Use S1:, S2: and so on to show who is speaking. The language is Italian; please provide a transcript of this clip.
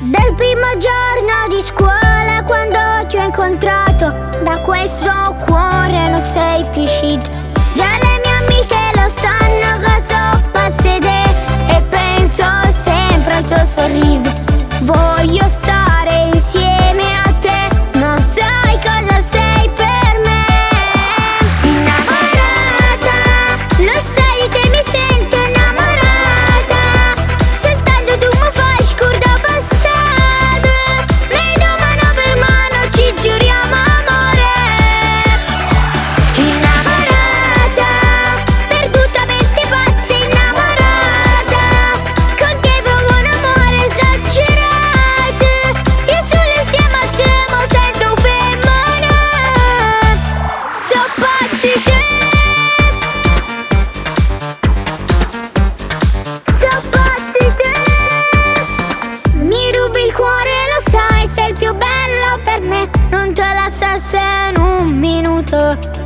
S1: Del primo giorno di scuola quando ti ho incontrato, da questo cuore non sei più uscito. Già le mie amiche lo sanno che sono pazze di te e penso sempre al tuo sorriso. Voglio stare insieme a te, non sai cosa sei per me. Innamorata, lo sai di te mi sento innamorata. Soltanto tu mi fai scordare passato, vedo mano per mano ci giuriamo amore. Innamorata, perdutamente pazza innamorata, con te provo un amore esagerato. Io solo insieme a te mo sento femmina, so pazzi te. Mi rubi il cuore, lo sai, sei il più bello per me. Non te la stessa in un minuto.